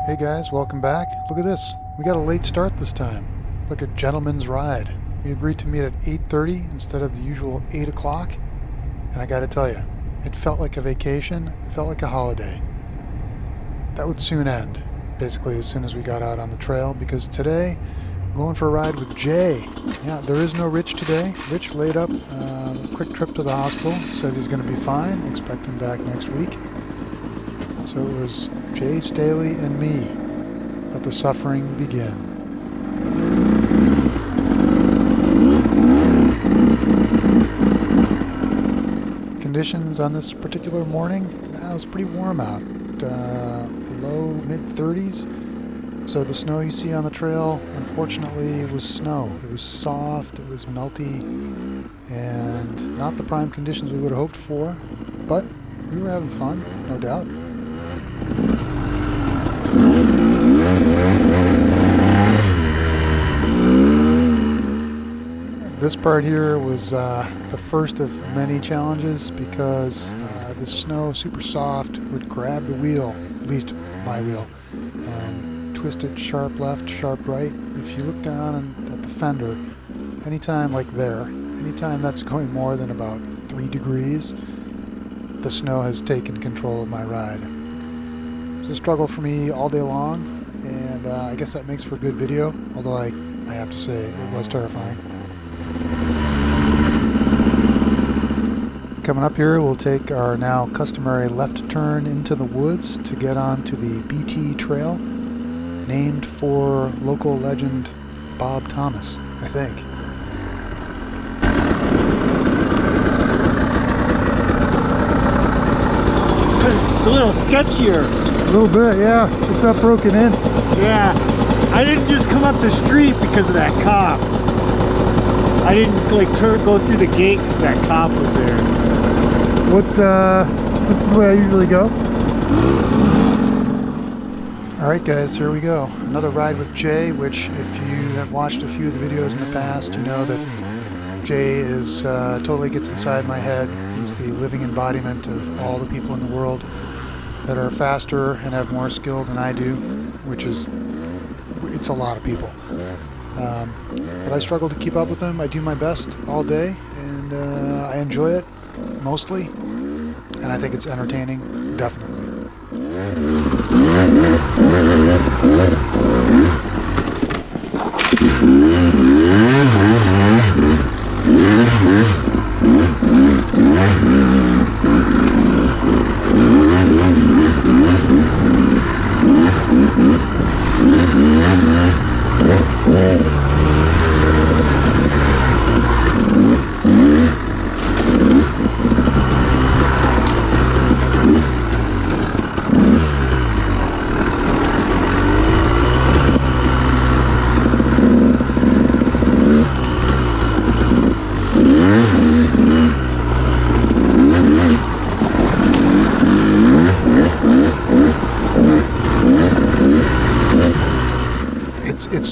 Hey guys, welcome back. Look at this. We got a late start this time. Like a gentleman's ride. We agreed to meet at 8:30 instead of the usual 8 o'clock. And I gotta tell you, it felt like a vacation. It felt like a holiday. That would soon end, basically as soon as we got out on the trail, because today I'm going for a ride with Jay. Yeah, there is no Rich today. Rich laid up a quick trip to the hospital. Says he's going to be fine. Expect him back next week. So it was Jay, Staley, and me. Let the suffering begin. Conditions on this particular morning, it was pretty warm out. Low mid-30s. So the snow you see on the trail, unfortunately, it was snow. It was soft, it was melty, and not the prime conditions we would have hoped for, but we were having fun, no doubt. This part here was the first of many challenges because the snow, super soft, would grab the wheel, at least my wheel, and twist it sharp left, sharp right. If you look down at the fender, anytime that's going more than about 3 degrees, the snow has taken control of my ride. It's a struggle for me all day long, and I guess that makes for a good video, although I have to say it was terrifying. Coming up here, we'll take our now customary left turn into the woods to get onto the BT Trail, named for local legend Bob Thomas, I think. It's a little sketchier. A little bit, yeah. It's not broken in. Yeah. I didn't just come up the street because of that cop. I didn't go through the gate because that cop was there. This is the way I usually go. Alright guys, here we go. Another ride with Jay, which if you have watched a few of the videos in the past, you know that Jay is totally gets inside my head. He's the living embodiment of all the people in the world that are faster and have more skill than I do, which is, it's a lot of people. But I struggle to keep up with him. I do my best all day, and I enjoy it, mostly, and I think it's entertaining, definitely.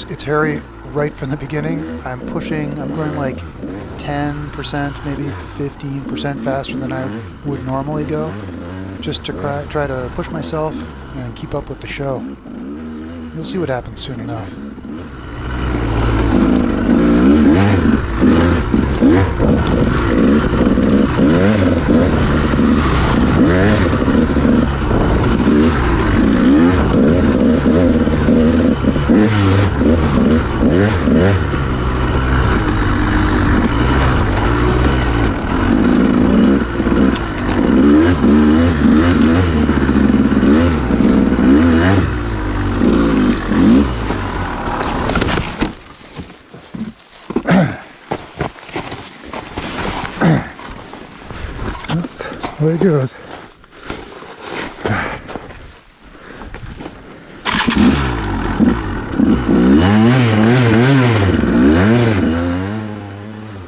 It's hairy right from the beginning. I'm going like 10%, maybe 15% faster than I would normally go, just to try to push myself and keep up with the show. You'll see what happens soon enough. There it goes.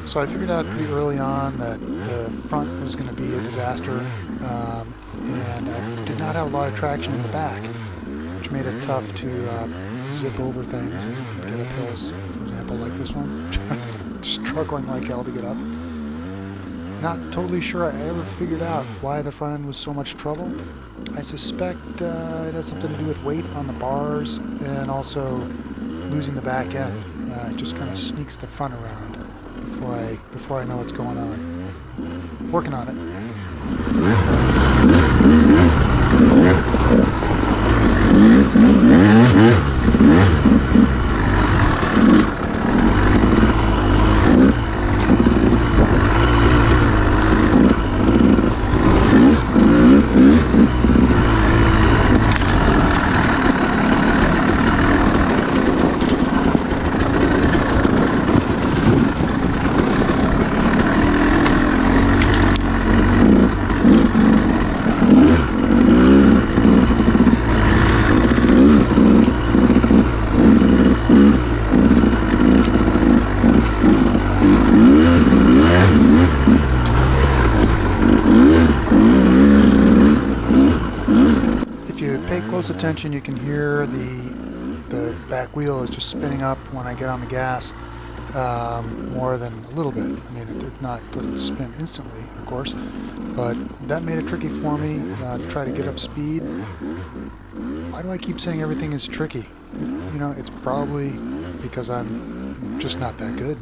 So I figured out pretty early on that the front was going to be a disaster, and I did not have a lot of traction in the back, which made it tough to zip over things and get up hills, for example, like this one. Struggling like hell to get up. Not totally sure I ever figured out why the front end was so much trouble. I suspect it has something to do with weight on the bars and also losing the back end. It just kind of sneaks the front around before I know what's going on. Working on it. Attention, you can hear the back wheel is just spinning up when I get on the gas, more than a little bit. I mean, it doesn't spin instantly, of course, but that made it tricky for me to try to get up speed. Why do I keep saying everything is tricky? You know, it's probably because I'm just not that good.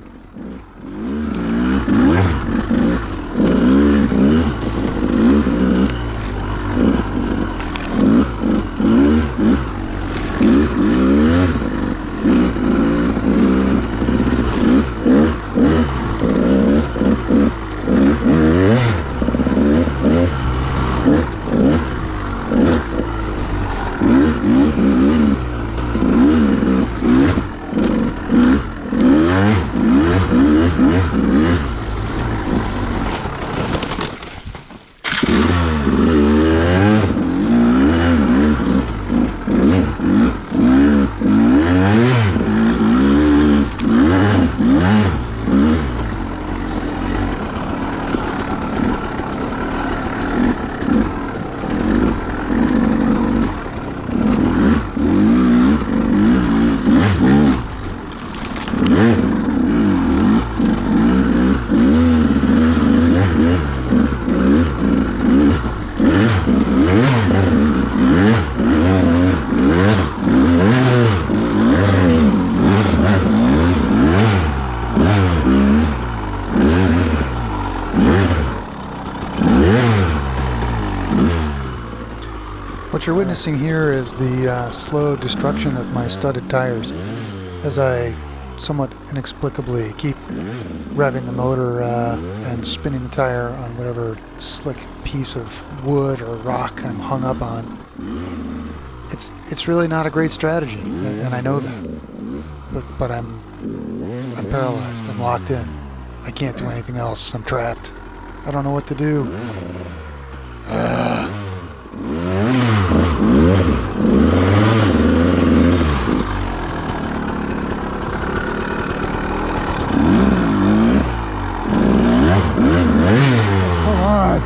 What you're witnessing here is the slow destruction of my studded tires as I somewhat inexplicably keep revving the motor and spinning the tire on whatever slick piece of wood or rock I'm hung up on. It's really not a great strategy, and I know that. But I'm paralyzed. I'm locked in. I can't do anything else. I'm trapped. I don't know what to do. Come on.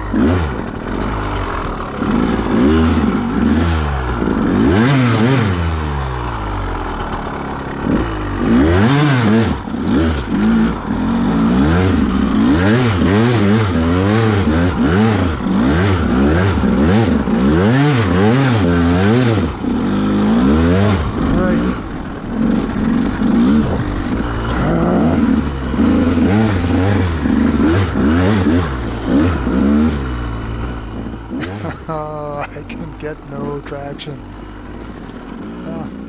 I can get no traction.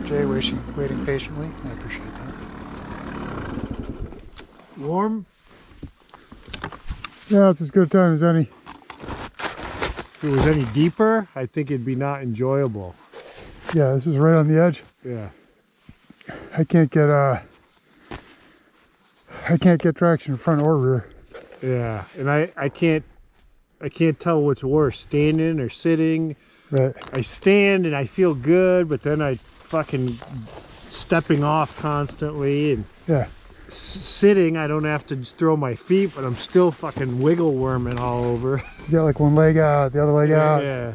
Jay waiting patiently. I appreciate that. Warm? Yeah, it's as good a time as any. If it was any deeper, I think it'd be not enjoyable. Yeah, this is right on the edge. Yeah. I can't get traction front or rear. Yeah, and I can't tell what's worse, standing or sitting. Right. I stand and I feel good, but then I fucking stepping off constantly, and Yeah. Sitting I don't have to just throw my feet, but I'm still fucking wiggle worming all over. You got like one leg out, the other leg out. Yeah.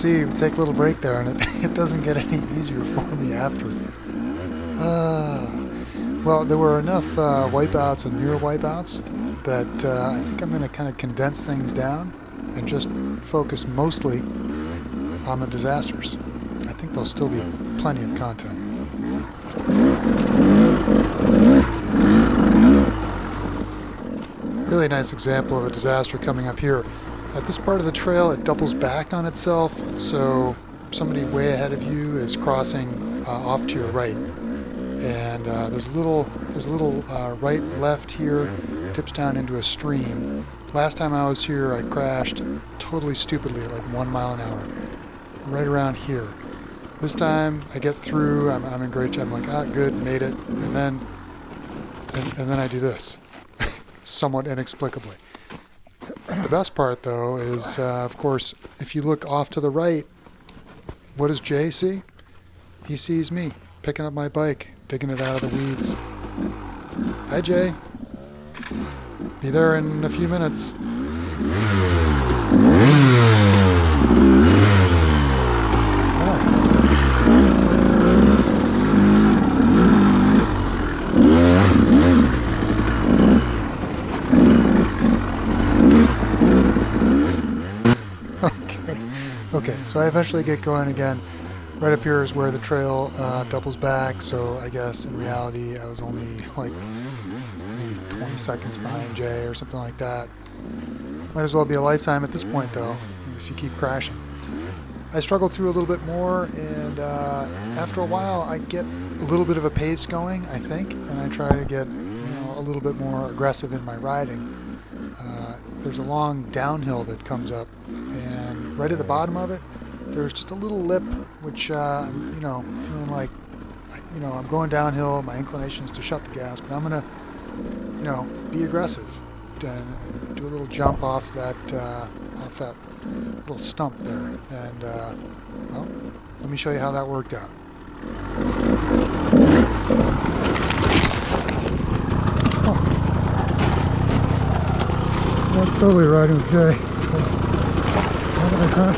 see, we take a little break there, and it doesn't get any easier for me after. Well, there were enough wipeouts and near wipeouts that I think I'm going to kind of condense things down and just focus mostly on the disasters. I think there'll still be plenty of content. Really nice example of a disaster coming up here. At this part of the trail, it doubles back on itself, so somebody way ahead of you is crossing off to your right. And there's a little right left here, dips down into a stream. Last time I was here, I crashed totally stupidly at like 1 mile an hour, right around here. This time I get through, I'm in great shape. I'm like, good, made it. And then I do this, somewhat inexplicably. The best part though is, of course, if you look off to the right, what does Jay see? He sees me picking up my bike, digging it out of the weeds. Hi, Jay. Be there in a few minutes. Okay, so I eventually get going again. Right up here is where the trail doubles back, so I guess in reality I was only like maybe 20 seconds behind Jay or something like that. Might as well be a lifetime at this point though, if you keep crashing. I struggle through a little bit more, and after a while I get a little bit of a pace going, I think, and I try to get a little bit more aggressive in my riding. There's a long downhill that comes up, and right at the bottom of it there's just a little lip, which I'm feeling like I'm going downhill. My inclination is to shut the gas, but I'm gonna be aggressive and do a little jump off that little stump there. And well, let me show you how that worked out. That's totally riding with Jay. How did I crash?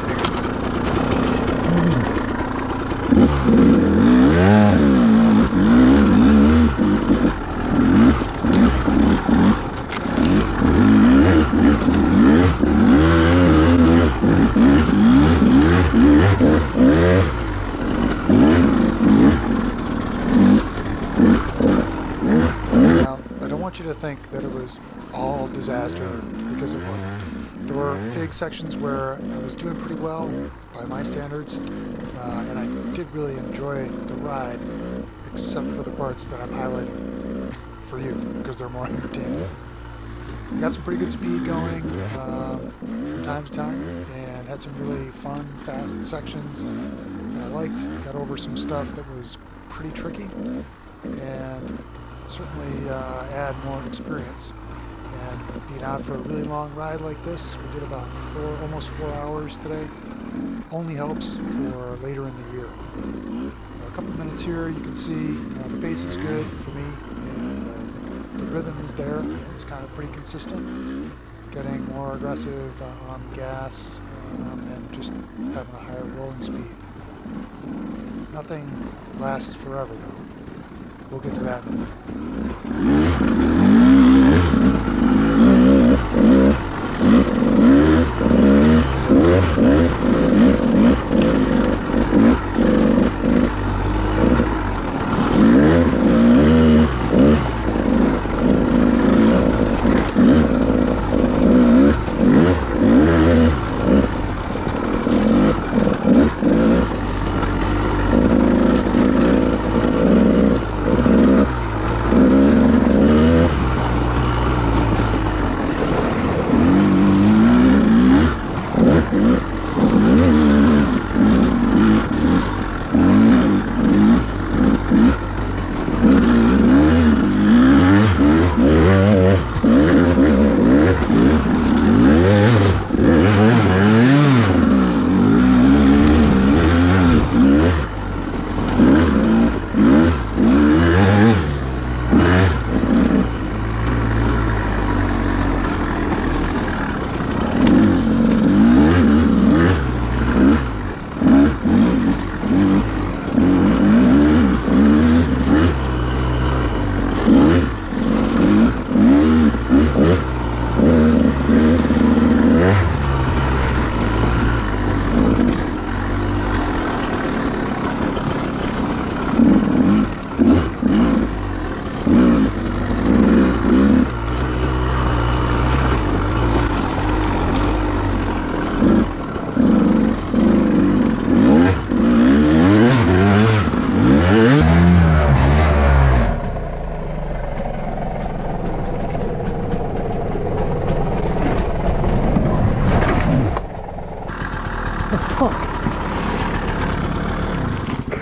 Now, I don't want you to think that it was all disaster, because it wasn't. There were big sections where I was doing pretty well by my standards, and I did really enjoy the ride, except for the parts that I'm highlighting for you, because they're more entertaining. I got some pretty good speed going from time to time, and had some really fun, fast sections that I liked. Got over some stuff that was pretty tricky, and certainly add more experience. And being out for a really long ride like this, we did about almost 4 hours today, only helps for later in the year. A couple minutes here, you can see the pace is good for me, and the rhythm is there. It's kind of pretty consistent, getting more aggressive on the gas, and just having a higher rolling speed. Nothing lasts forever though. We'll get to that in a minute.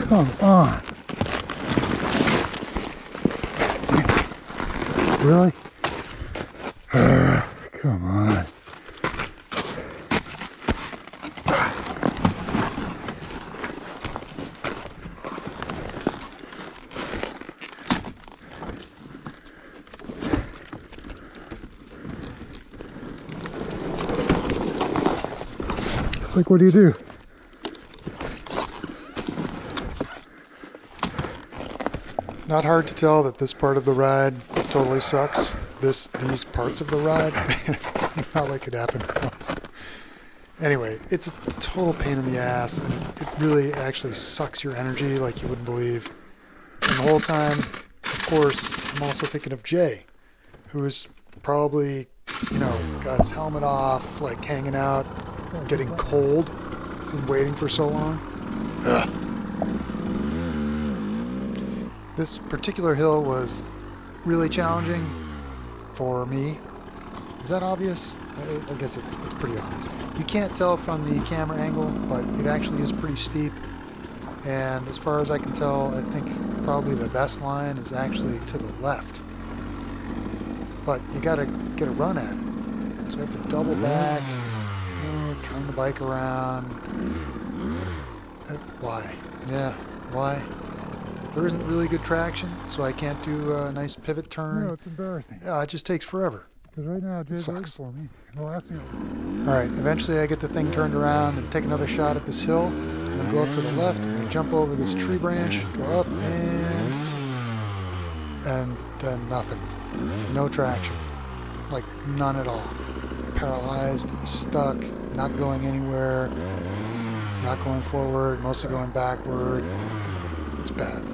Come on. Really? Come on. It's like, what do you do? Not hard to tell that this part of the ride totally sucks. These parts of the ride, not like it happened once. Anyway, it's a total pain in the ass, and it really actually sucks your energy like you wouldn't believe. And the whole time, of course, I'm also thinking of Jay, who is probably, got his helmet off, like hanging out, getting cold. He's been waiting for so long. Ugh. This particular hill was really challenging for me. Is that obvious? I guess it's pretty obvious. You can't tell from the camera angle, but it actually is pretty steep. And as far as I can tell, I think probably the best line is actually to the left. But you gotta get a run at it. So you have to double back, turn the bike around. Why? Yeah, why? There isn't really good traction, so I can't do a nice pivot turn. No, it's embarrassing. Yeah, it just takes forever. Because right now, Jay's waiting sucks. for me. The last thing. All right, eventually I get the thing turned around and take another shot at this hill. I'm gonna go up to the left, I'm gonna jump over this tree branch, go up, and then nothing. No traction. Like none at all. Paralyzed, stuck, not going anywhere, not going forward, mostly going backward. It's bad.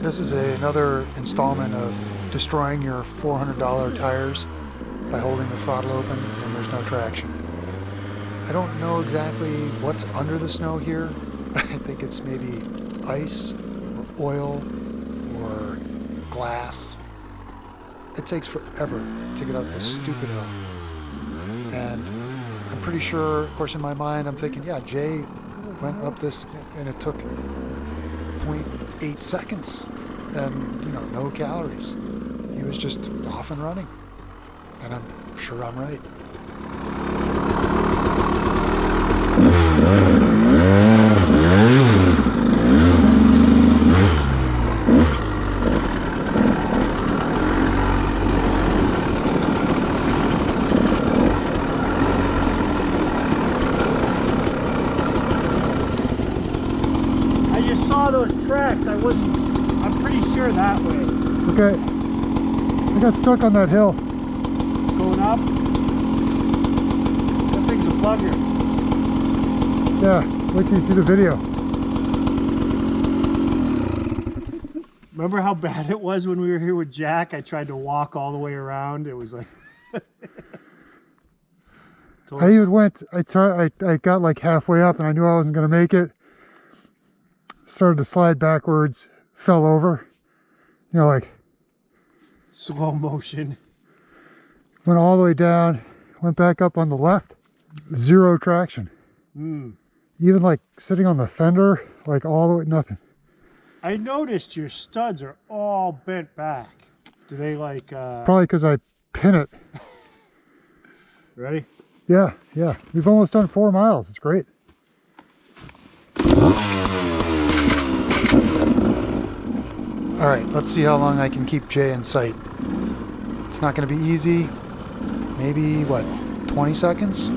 This is another installment of destroying your $400 tires by holding the throttle open when there's no traction. I don't know exactly what's under the snow here. I think it's maybe ice or oil or glass. It takes forever to get up this stupid hill. And I'm pretty sure, of course in my mind, I'm thinking, yeah, Jay went up this and it took 0.8 seconds and, no calories. He was just off and running. And I'm sure I'm right. I just saw those tracks. I'm pretty sure that way. Okay. I got stuck on that hill. Going up. That thing's a bugger. Yeah, wait till you see the video. Remember how bad it was when we were here with Jack? I tried to walk all the way around. It was like... I even went, I got like halfway up and I knew I wasn't going to make it. Started to slide backwards, fell over. Like... slow motion. Went all the way down, went back up on the left. Zero traction. Even like sitting on the fender, like all the way, nothing. I noticed your studs are all bent back. Do they like... Probably because I pin it. Ready? Yeah. We've almost done 4 miles. It's great. All right, let's see how long I can keep Jay in sight. It's not going to be easy. Maybe, 20 seconds?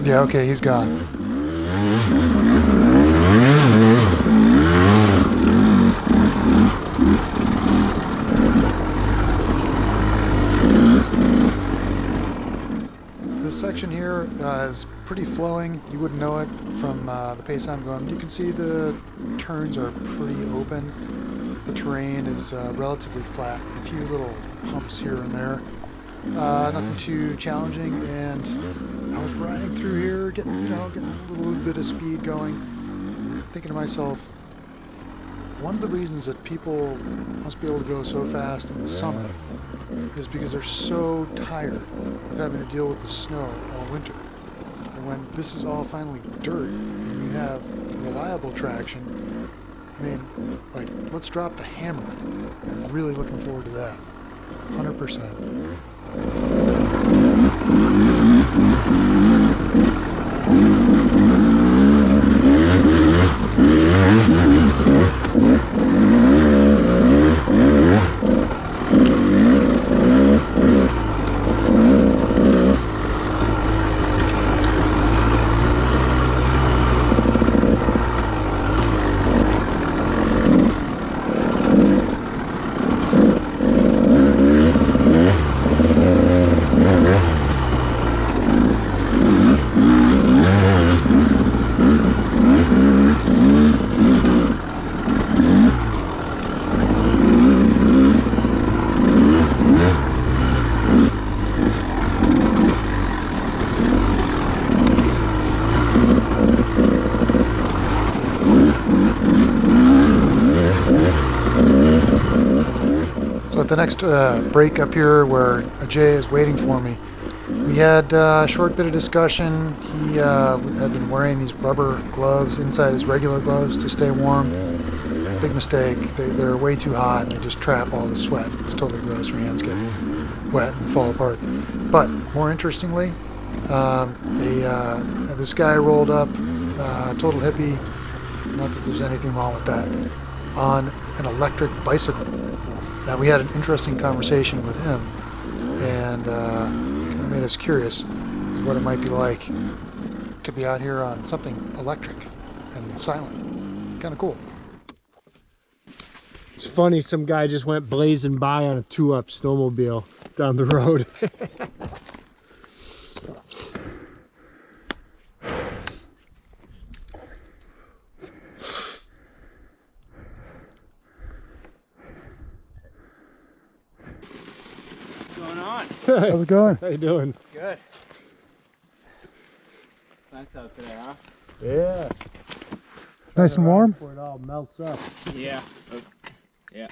Yeah, okay, he's gone. This section here is pretty flowing. You wouldn't know it from the pace I'm going. You can see the turns are pretty open. The terrain is relatively flat. A few little humps here and there. Nothing too challenging, and I was riding through here, getting a little bit of speed going, thinking to myself, one of the reasons that people must be able to go so fast in the summer is because they're so tired of having to deal with the snow all winter. And when this is all finally dirt and you have reliable traction, I mean, like, let's drop the hammer. I'm really looking forward to that. 100%. So at the next break up here where Jay is waiting for me, we had a short bit of discussion. He had been wearing these rubber gloves inside his regular gloves to stay warm. Big mistake. They're way too hot and they just trap all the sweat. It's totally gross. Your hands get wet and fall apart. But more interestingly, this guy rolled up, total hippie, not that there's anything wrong with that, on an electric bicycle. Now, we had an interesting conversation with him, and kind of made us curious what it might be like to be out here on something electric and silent. Kind of cool. It's funny, some guy just went blazing by on a 2-up snowmobile down the road. How's it going? How you doing? Good. It's nice out today, huh? Yeah. Nice and warm? Before it all melts up. Yeah. Yeah.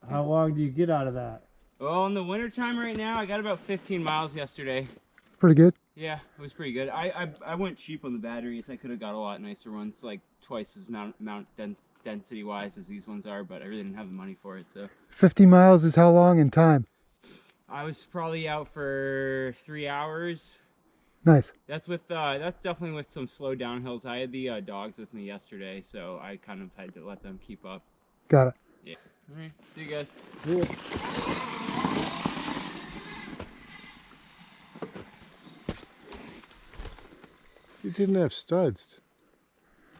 How long do you get out of that? Well, in the wintertime right now, I got about 15 miles yesterday. Pretty good. Yeah, it was pretty good. I went cheap on the batteries. I could have got a lot nicer ones, like twice as density wise as these ones are, but I really didn't have the money for it. So 50 miles is how long in time? I was probably out for 3 hours. Nice. That's definitely with some slow downhills. I had the dogs with me yesterday, so I kind of had to let them keep up. Got it. Yeah. All right. See you guys. Yeah. You didn't have studs.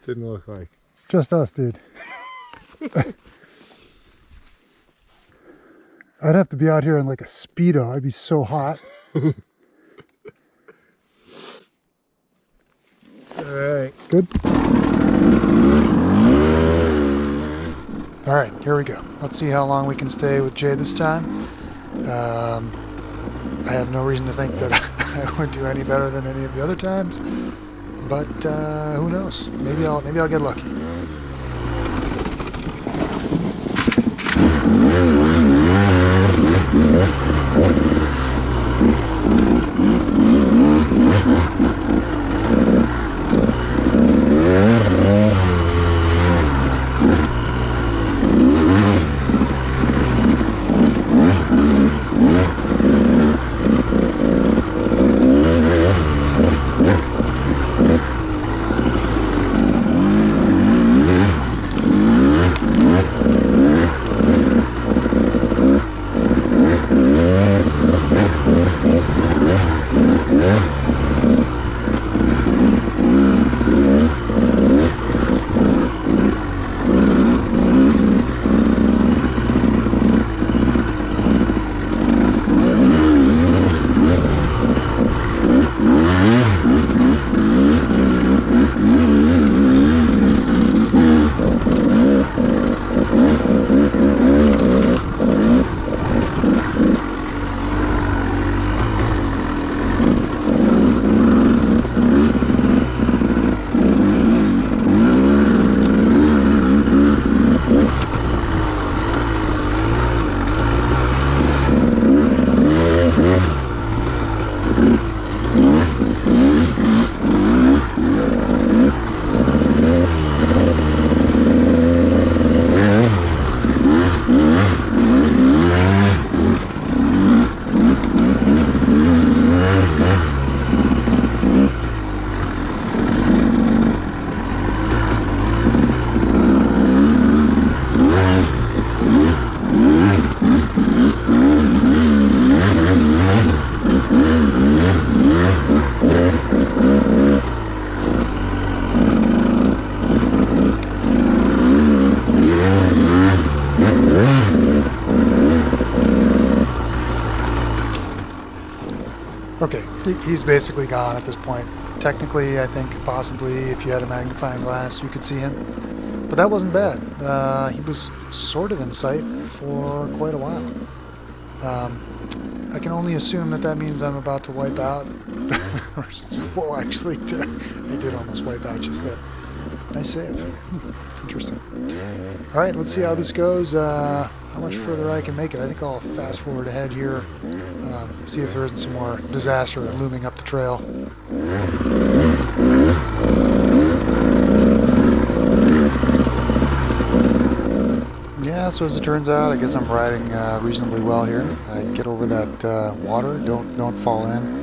Didn't look like. It's just us, dude. I'd have to be out here in like a Speedo. I'd be so hot. All right. Good. All right, here we go. Let's see how long we can stay with Jay this time. I have no reason to think that I would do any better than any of the other times, but who knows? Maybe I'll get lucky. Okay, he's basically gone at this point. Technically, I think possibly if you had a magnifying glass, you could see him. But that wasn't bad. He was sort of in sight for quite a while. I can only assume that means I'm about to wipe out. Whoa, actually, I did almost wipe out just there. Nice save. Interesting. All right, let's see how this goes. How much further I can make it. I think I'll fast forward ahead here. See if there isn't some more disaster looming up the trail. Yeah, so as it turns out, I guess I'm riding reasonably well here. I get over that water, don't fall in.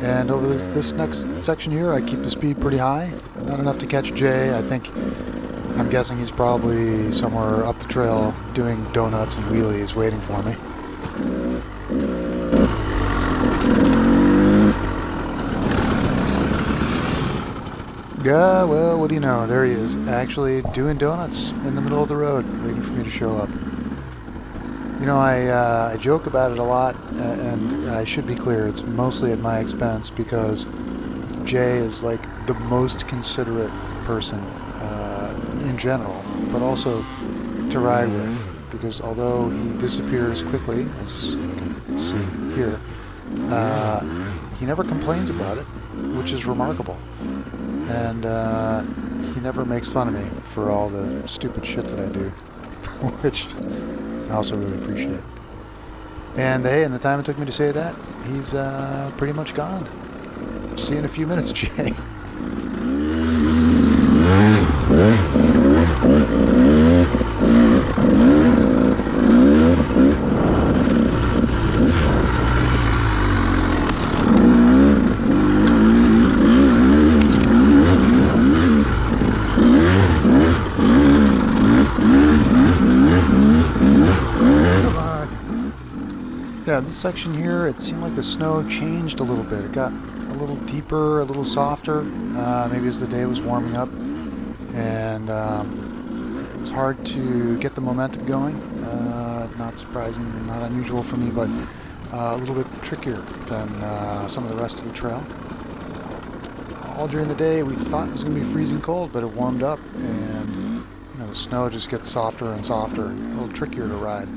And over this next section here, I keep the speed pretty high. Not enough to catch Jay. I'm guessing he's probably somewhere up the trail doing donuts and wheelies waiting for me. Yeah, well, what do you know? There he is, actually doing donuts in the middle of the road, waiting for me to show up. You know, I joke about it a lot, and I should be clear, it's mostly at my expense because Jay is like the most considerate person in general, but also to ride with, because although he disappears quickly, as you can see here, he never complains about it, which is remarkable. And he never makes fun of me for all the stupid shit that I do, which I also really appreciate. And hey, in the time it took me to say that, he's pretty much gone. See you in a few minutes, Jay. Yeah, this section here, it seemed like the snow changed a little bit. It got a little deeper, a little softer, maybe as the day was warming up. And it was hard to get the momentum going. Not surprising, not unusual for me, but a little bit trickier than some of the rest of the trail. All during the day, we thought it was going to be freezing cold, but it warmed up, and the snow just gets softer and softer, a little trickier to ride.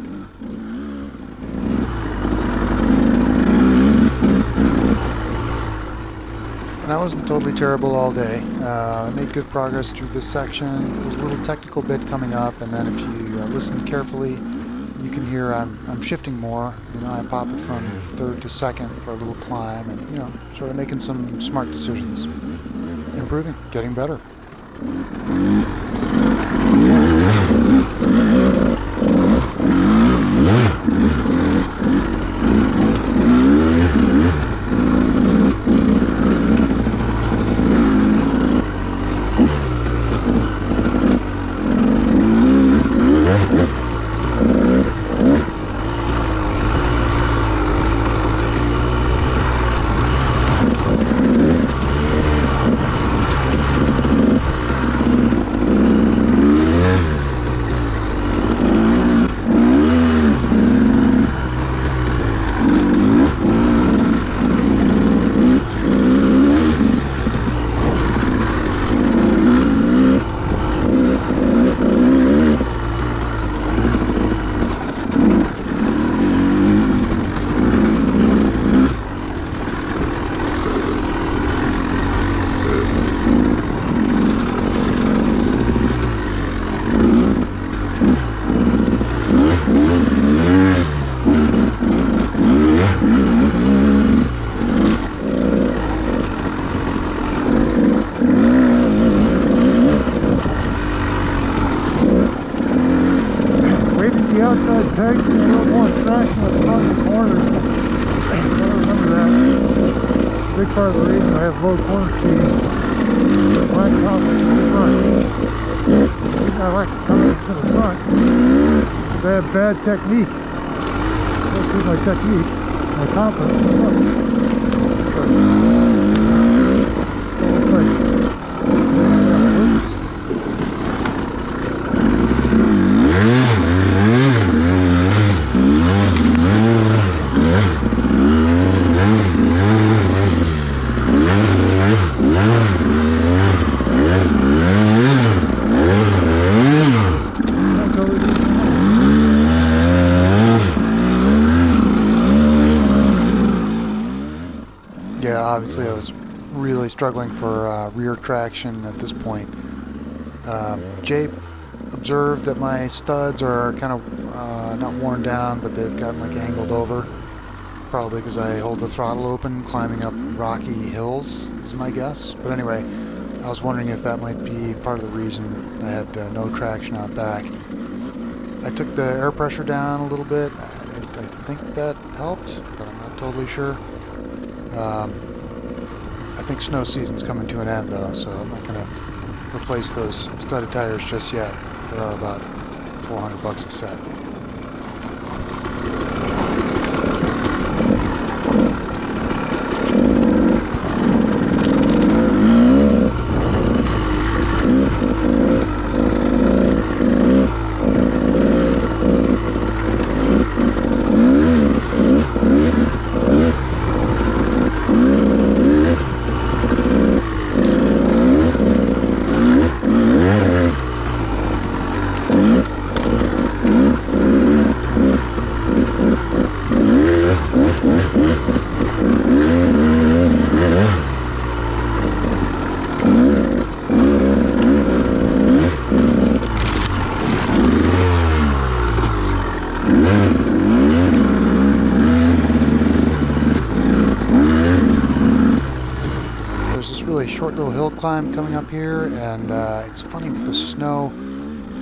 And I wasn't totally terrible all day. I made good progress through this section. There's a little technical bit coming up, and then if you listen carefully, you can hear I'm shifting more. I pop it from third to second for a little climb, and sort of making some smart decisions. Improving, getting better. outside pegs a little more traction with the corners. I remember that. Big part of the reason I have low corner speed. Black top is in the front. The reason I like to come to the front is I have bad technique. Let's see my technique, my confidence. obviously I was really struggling for rear traction at this point. Jay observed that my studs are kind of not worn down, but they've gotten like angled over. Probably because I hold the throttle open climbing up rocky hills, is my guess. But anyway, I was wondering if that might be part of the reason I had no traction out back. I took the air pressure down a little bit. I think that helped, but I'm not totally sure. I think snow season's coming to an end though, so I'm not going to replace those studded tires just yet. They are about $400 a set. There's this really short little hill climb coming up here, and it's funny with the snow.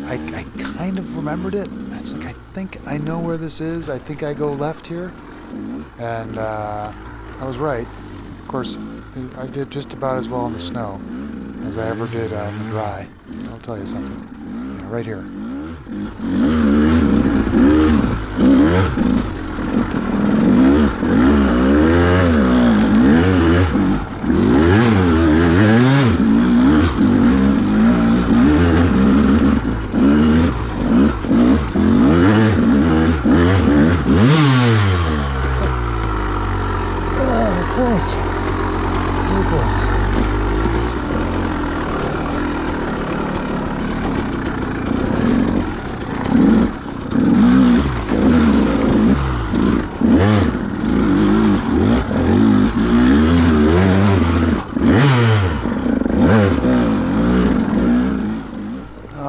I kind of remembered it. It's like I think I know where this is. I think I go left here, and I was right. Of course, I did just about as well in the snow as I ever did in the dry. I'll tell you something. Yeah, right here.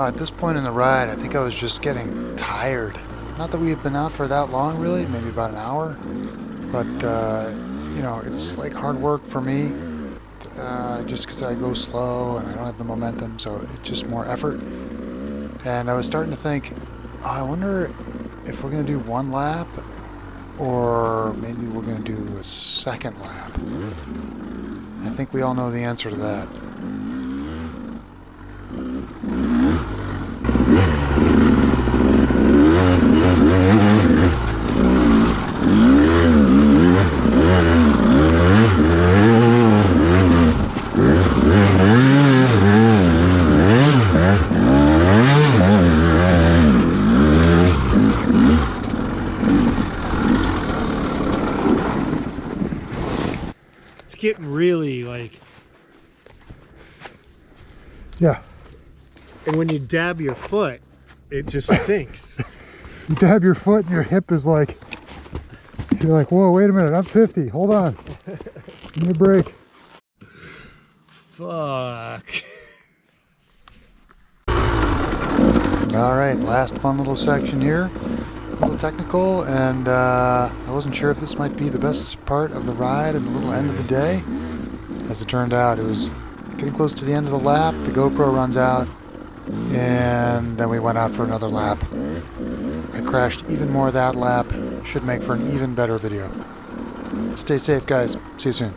At this point in the ride, I think I was just getting tired. Not that we had been out for that long, really, maybe about an hour. But, you know, it's like hard work for me, just because I go slow and I don't have the momentum, so it's just more effort. And I was starting to think, oh, I wonder if we're going to do one lap, or maybe we're going to do a second lap. I think we all know the answer to that. It's getting really like, Yeah. and when you dab your foot, it just sinks. You dab your foot and your hip is like, you're like, whoa, wait a minute, I'm 50, hold on. Give me a break. Fuck. All right, last fun little section here. A little technical, and I wasn't sure if this might be the best part of the ride and the little end of the day. As it turned out, it was getting close to the end of the lap. The GoPro runs out, and then we went out for another lap. I crashed even more that lap. Should make for an even better video. Stay safe, guys. See you soon.